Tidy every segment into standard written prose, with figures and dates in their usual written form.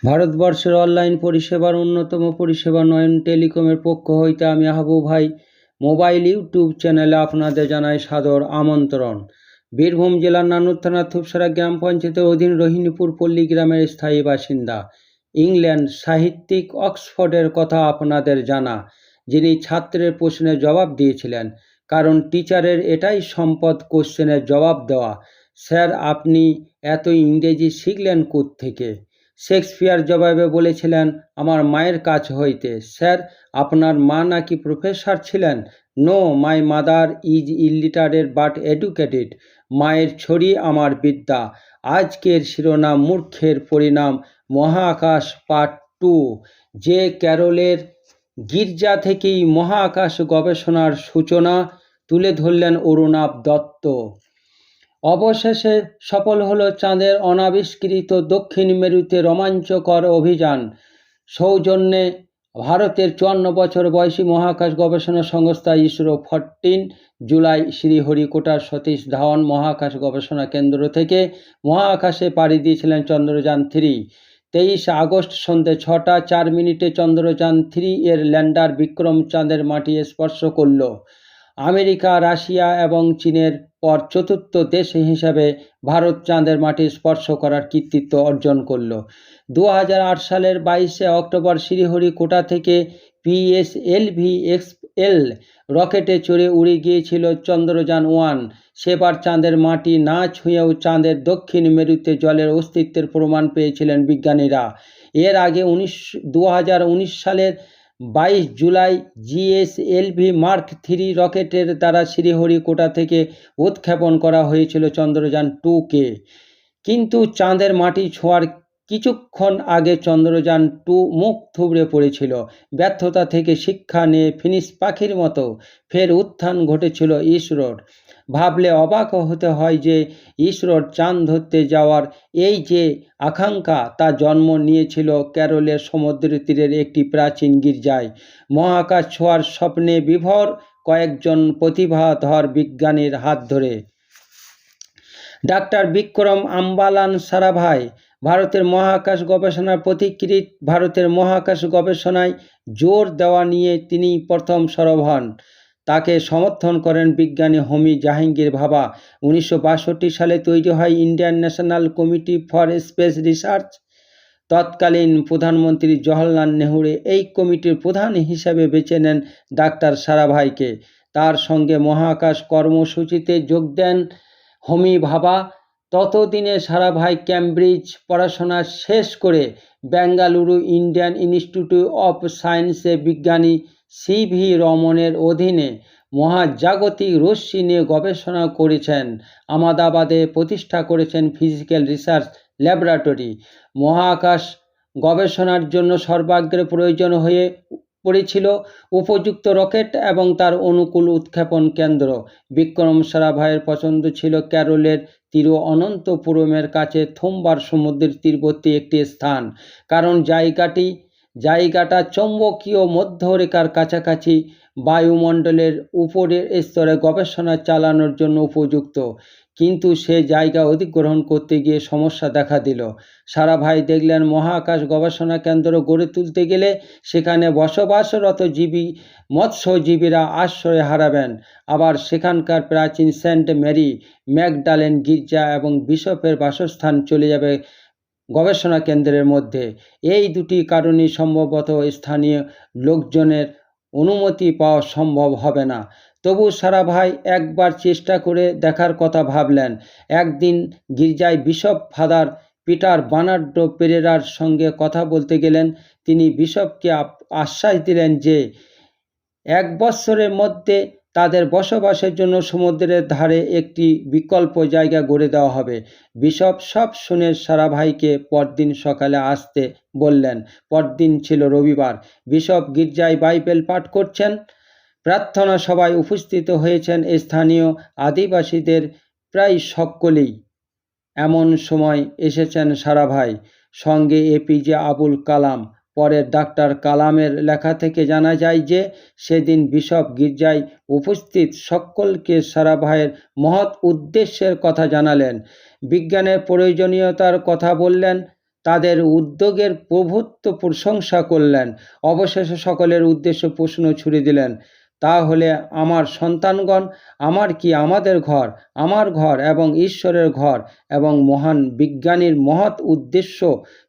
ভারতবর্ষের অনলাইন পরিষেবার অন্যতম পরিষেবা নয়ন টেলিকমের পক্ষ হইতে আমি হাবু ভাই মোবাইল ইউটিউব চ্যানেলে আপনাদের জানাই সাদর আমন্ত্রণ। বীরভূম জেলার নানুর থানা থুপসারা গ্রাম পঞ্চায়েতের অধীন রোহিণীপুর পল্লী গ্রামের স্থায়ী বাসিন্দা, ইংল্যান্ড সাহিত্যিক অক্সফোর্ডের কথা আপনাদের জানা, যিনি ছাত্রের প্রশ্নের জবাব দিয়েছিলেন। কারণ টিচারের এটাই সম্পদ, কোশ্চেনের জবাব দেওয়া। স্যার, আপনি এত ইংরেজি শিখলেন কোত্থেকে? শেক্সপিয়ার জবাবে বলেছিলেন, আমার মায়ের কাছ হইতে। স্যার, আপনার মা নাকি প্রফেসর ছিলেন? No, my mother is illiterate but educated. মায়ের ছড়ি আমার বিদ্যা। আজকের শিরোনাম মূর্খের পরিণাম, মহাকাশ পার্ট 2। যে ক্যারলের গির্জা থেকেই মহাকাশ গবেষণার সূচনা তুলে ধরলেন অরুণাভ দত্ত। অবশেষে সফল হলো চাঁদের অনাবিষ্কৃত দক্ষিণ মেরুতে রোমাঞ্চকর অভিযান। সৌজন্যে ভারতের 54 বছর বয়সী মহাকাশ গবেষণা সংস্থা ইসরো 14 জুলাই শ্রীহরিকোটার সতীশ ধাওয়ান মহাকাশ গবেষণা কেন্দ্র থেকে মহাকাশে পাড়ি দিয়েছিলেন চন্দ্রযান 3। 23 আগস্ট সন্ধ্যে 6টা 4 মিনিটে চন্দ্রযান 3 এর ল্যান্ডার বিক্রম চাঁদের মাটি স্পর্শ করল। আমেরিকা, রাশিয়া এবং চীনের পর চতুর্থ দেশ হিসাবে ভারত চাঁদের মাটি স্পর্শ করার কৃতিত্ব অর্জন করল। 2008 সালের 22শে অক্টোবর শ্রীহরিকোটা থেকে PSLV-XL রকেটে চড়ে উড়ে গিয়েছিল চন্দ্রযান 1। সেবার চাঁদের মাটি না ছুঁয়েও চাঁদের দক্ষিণ মেরুতে জলের অস্তিত্বের প্রমাণ পেয়েছিলেন বিজ্ঞানীরা। এর আগে 2019 সালের 22 জুলাই GSLV মার্ক 3 রকেটের দ্বারা শ্রীহরিকোটা থেকে উৎক্ষেপণ করা হয়েছিল চন্দ্রযান 2কে। কিন্তু চাঁদের মাটি ছোঁয়ার কিছুক্ষণ আগে চন্দ্রযান 2 মুখ থুবড়ে পড়েছিল। ব্যর্থতা থেকে শিক্ষা নিয়ে ফিনিক্স পাখির মতো ফের উত্থান ঘটেছিল ইসরোর। ভাবলে অবাক হতে হয় যে ইসরোর চাঁদ ধরতে যাওয়ার এই যে আকাঙ্ক্ষা, তা জন্ম নিয়েছিল কেরলের সমুদ্র তীরের একটি প্রাচীন গির্জায়। মহাকাশ ছোঁয়ার স্বপ্নে বিভোর কয়েকজন প্রতিভাধর বিজ্ঞানীর হাত ধরে। ডাক্তার বিক্রম আম্বালান সারাভাই ভারতের মহাকাশ গবেষণার পথিকৃৎ। ভারতের মহাকাশ গবেষণায় জোর দেওয়া নিয়ে তিনি প্রথম সরব হন। তাকে সমর্থন করেন বিজ্ঞানী হোমি জাহাঙ্গীর ভাবা। 1962 সালে তৈরি হয় Indian national committee for space research. তৎকালীন প্রধানমন্ত্রী জওহরলাল নেহরু এই কমিটির প্রধান হিসেবে বেছে নেন ডাক্তার সারাভাইকে। তার সঙ্গে মহাকাশ কর্মসূচিতে যোগ দেন হোমি ভাবা। ততদিনে সারাভাই ক্যামব্রিজ পড়াশোনা শেষ করে বেঙ্গালুরু ইন্ডিয়ান ইনস্টিটিউট অফ সায়েন্সে বিজ্ঞানী CV রমনের অধীনে মহাজাগতিক রশ্মি নিয়ে গবেষণা করেছেন। আহমেদাবাদে প্রতিষ্ঠা করেছেন ফিজিক্যাল রিসার্চ ল্যাবরেটরি। মহাকাশ গবেষণার জন্য সর্বাগ্রে প্রয়োজন হয়ে পড়েছিল উপযুক্ত রকেট এবং তার অনুকূল উৎক্ষেপণ কেন্দ্র। বিক্রম সারাভাইয়ের পছন্দ ছিল কেরলের তিরুঅনন্তপুরমের কাছে থোম্বার সমুদ্রের তীরবর্তী একটি স্থান। কারণ জায়গাটা চৌম্বকীয় মধ্যরেখার কাছাকাছি বায়ুমণ্ডলের উপরের স্তরে গবেষণা চালানোর জন্য উপযুক্ত। কিন্তু সে জায়গা অধিগ্রহণ করতে গিয়ে সমস্যা দেখা দিল। সারাভাই দেখলেন মহাকাশ গবেষণা কেন্দ্র গড়ে তুলতে গেলে সেখানে বসবাসরত মৎস্যজীবীরা আশ্রয় হারাবেন। আবার সেখানকার প্রাচীন সেন্ট মেরি ম্যাগডালেন গির্জা এবং বিশপের বাসস্থান চলে যাবে গবেষণা কেন্দ্রের মধ্যে। এই দুটি কারণেই সম্ভবত স্থানীয় লোকজনের অনুমতি পাওয়া সম্ভব হবে না। তবু সারাভাই একবার চেষ্টা করে দেখার কথা ভাবলেন। একদিন গির্জায় বিশপ ফাদার পিটার বার্নার্ডো পেরেরার সঙ্গে কথা বলতে গেলেন। তিনি বিশপকে আশ্বাস দিলেন যে 1 বৎসরের মধ্যে তাদের বসবাসের জন্য সমুদ্রের ধারে একটি বিকল্প জায়গা গড়ে দেওয়া হবে। বিশপ সব শুনে সারাভাইকে পরদিন সকালে আসতে বললেন। পরদিন ছিল রবিবার। বিশপ গির্জায় বাইবেল পাঠ করছেন। প্রার্থনা সভায় উপস্থিত হয়েছেন স্থানীয় আদিবাসীদের প্রায় সকলেই। এমন সময় এসেছেন সারাভাই, সঙ্গে APJ আবুল কালাম। পরে ডাক্তার কালামের লেখা থেকে জানা যায় যে সেদিন বিশপ গির্জায় উপস্থিত সকলকে সারাভাইয়ের মহৎ উদ্দেশ্যের কথা জানালেন, বিজ্ঞানের প্রয়োজনীয়তার কথা বললেন। তাদের উদ্যোগের প্রভূত প্রশংসা করলেন। অবশেষে সকলের উদ্দেশ্যে প্রশ্ন ছুড়ে দিলেন, তাহলে আমার সন্তানগণ আমার কি আমাদের ঘর, আমার ঘর এবং ঈশ্বরের ঘর এবং মহান বিজ্ঞানীর মহৎ উদ্দেশ্য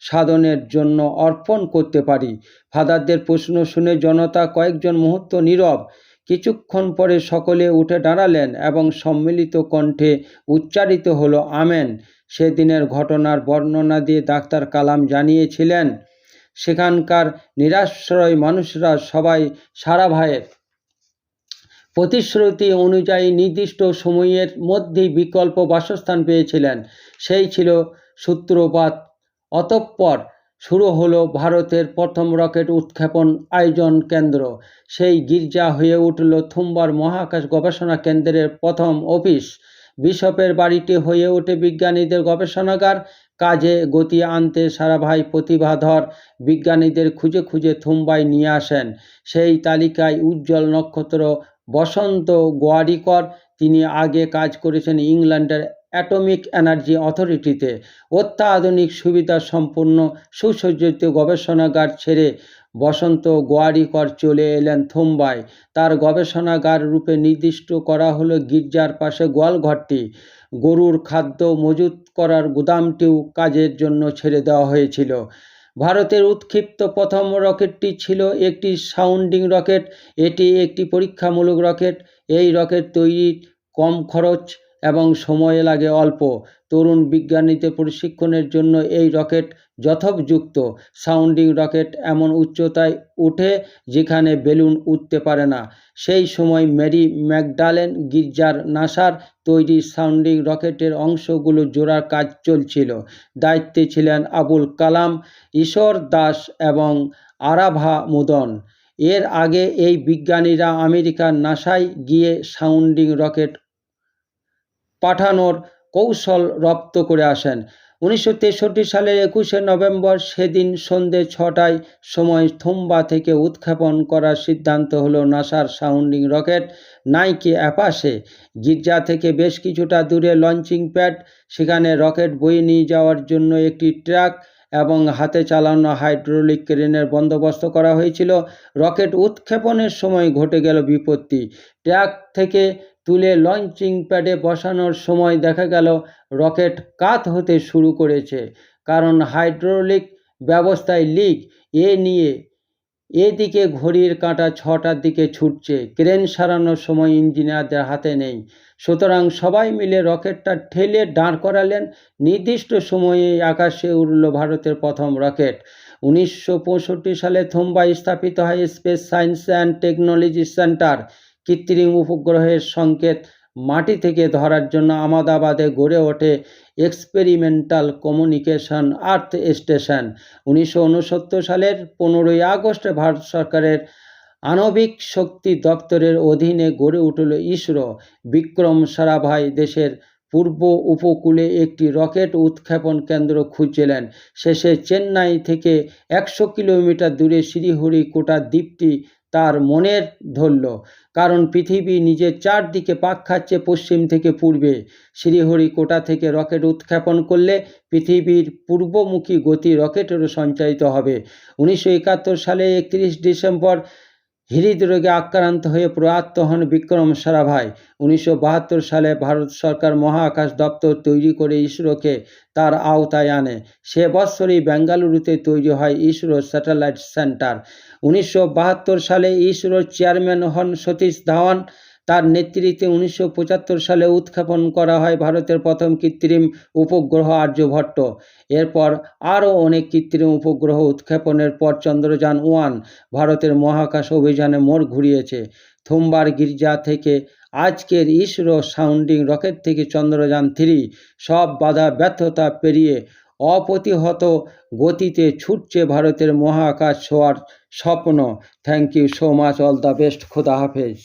সাধনের জন্য অর্পণ করতে পারি? ফাদারদের প্রশ্ন শুনে জনতা কয়েকজন মুহূর্ত নীরব। কিছুক্ষণ পরে সকলে উঠে দাঁড়ালেন এবং সম্মিলিত কণ্ঠে উচ্চারিত হলো আমেন। সেদিনের ঘটনার বর্ণনা দিয়ে ডাক্তার কালাম জানিয়েছিলেন, সেখানকার নিরাশ্রয় মানুষরা সবাই সারাভাইয়ের প্রতিশ্রুতি অনুযায়ী নির্দিষ্ট সময়ের মধ্যেই বিকল্প বাসস্থান পেয়েছিলেন। সেই ছিল সূত্রপাত। অতঃপর শুরু হলো ভারতের প্রথম রকেট উৎক্ষেপণ আয়োজন কেন্দ্র। সেই গির্জা হয়ে উঠল থুম্বার মহাকাশ গবেষণা কেন্দ্রের প্রথম অফিস। বিশপের বাড়িটি হয়ে ওঠে বিজ্ঞানীদের গবেষণাগার। কাজে গতি আনতে সারাভাই প্রতিভাধর বিজ্ঞানীদের খুঁজে খুঁজে থুম্বায় নিয়ে আসেন। সেই তালিকায় উজ্জ্বল নক্ষত্র বসন্ত গোয়ারিকর। তিনি আগে কাজ করেছেন ইংল্যান্ডের অ্যাটমিক এনার্জি অথরিটিতে। অত্যাধুনিক সুবিধা সম্পন্ন সুসজ্জিত গবেষণাগার ছেড়ে বসন্ত গোয়ারিকর চলে এলেন থুম্বায়। তার গবেষণাগার রূপে নির্দিষ্ট করা হলো গির্জার পাশে গোয়ালঘরটি। গরুর খাদ্য মজুত করার গুদামটিও কাজের জন্য ছেড়ে দেওয়া হয়েছিল। ভারতের উৎক্ষিপ্ত প্রথম রকেটটি ছিল একটি সাউন্ডিং রকেট। এটি একটি পরীক্ষামূলক রকেট। এই রকেট তৈরির কম খরচ এবং সময় লাগে অল্প। তরুণ বিজ্ঞানীদের প্রশিক্ষণের জন্য এই রকেট যথোপযুক্ত। সাউন্ডিং রকেট এমন উচ্চতায় ওঠে যেখানে বেলুন উঠতে পারে না। সেই সময় মেরি ম্যাগডালেন গির্জার নাসার তৈরি সাউন্ডিং রকেটের অংশগুলো জোড়ার কাজ চলছিল। দায়িত্বে ছিলেন আবুল কালাম, ঈশ্বর দাস এবং আরাভা মুদন। এর আগে এই বিজ্ঞানীরা আমেরিকার নাসায় গিয়ে সাউন্ডিং রকেট পাঠানোর কৌশল রপ্ত করে আসেন। 1963 সালের 21শে নভেম্বর সেদিন সন্ধে 6টায় সময় থুম্বা থেকে উৎক্ষেপণ করার সিদ্ধান্ত হলো নাসার সাউন্ডিং রকেট নাইকি অ্যাপাশে। গির্জা থেকে বেশ কিছুটা দূরে লঞ্চিং প্যাড, সেখানে রকেট বয়ে নিয়ে যাওয়ার জন্য একটি ট্রাক এবং হাতে চালানো হাইড্রোলিক ক্রেনের বন্দোবস্ত করা হয়েছিল। রকেট উৎক্ষেপণের সময় ঘটে গেল বিপত্তি। ট্রাক থেকে তুলে লঞ্চিং প্যাডে বসানোর সময় দেখা গেল রকেট কাত হতে শুরু করেছে, কারণ হাইড্রোলিক ব্যবস্থায় লিক। এদিকে ঘড়ির কাঁটা 6টার দিকে ছুটছে। ক্রেন সারানোর সময় ইঞ্জিনিয়ারদের হাতে নেই। সুতরাং সবাই মিলে রকেটটা ঠেলে দাঁড় করালেন। নির্দিষ্ট সময়ে আকাশে উড়ল ভারতের প্রথম রকেট। 1965 সালে থুম্বায় স্থাপিত হয় space science and technology centre. কৃত্রিম উপগ্রহের সংকেত মাটি থেকে ধরার জন্য আহমেদাবাদে গড়ে ওঠে এক্সপেরিমেন্টাল কমিউনিকেশন আর্থ স্টেশন। 1969 সালের 15ই আগস্ট ভারত সরকারের আণবিক শক্তি দপ্তরের অধীনে গড়ে উঠল ইসরো। বিক্রম সারাভাই দেশের পূর্ব উপকূলে একটি রকেট উৎক্ষেপণ কেন্দ্র খুঁজছিলেন। শেষে চেন্নাই থেকে 100 কিলোমিটার দূরে শ্রীহরিকোটা দ্বীপটি তার মনের ধরল, কারণ পৃথিবী নিজের চারদিকে পাক খাচ্ছে পশ্চিম থেকে পূর্বে। শ্রীহরিকোটা থেকে রকেট উৎক্ষেপণ করলে পৃথিবীর পূর্বমুখী গতি রকেটেরও সঞ্চারিত হবে। 1971 সালে 31 ডিসেম্বর হৃদরোগে আক্রান্ত হয়ে প্রয়াত হন বিক্রম সারাভাই। 1972 সালে ভারত সরকার মহাকাশ দপ্তর তৈরি করে ইসরোকে তার আওতায় আনে। সে বছরই বেঙ্গালুরুতে তৈরি হয় ইসরো স্যাটেলাইট সেন্টার। 1972 সালে ইসরোর চেয়ারম্যান হন সতীশ ধাওয়ান। তার নেতৃত্বে 1975 সালে উৎক্ষেপণ করা হয় ভারতের প্রথম কৃত্রিম উপগ্রহ আর্যভট্ট। এরপর আরও অনেক কৃত্রিম উপগ্রহ উৎক্ষেপণের পর চন্দ্রযান-1 ভারতের মহাকাশ অভিযানে মোড় ঘুরিয়েছে। থুম্বার গির্জা থেকে আজকের ইসরো সাউন্ডিং রকেট থেকে চন্দ্রযান-3 সব বাধা ব্যর্থতা পেরিয়ে অপ্রতিহত গতিতে ছুটছে ভারতের মহাকাশ ছোঁয়ার স্বপ্ন। Thank you so much, all the best, খোদা হাফেজ।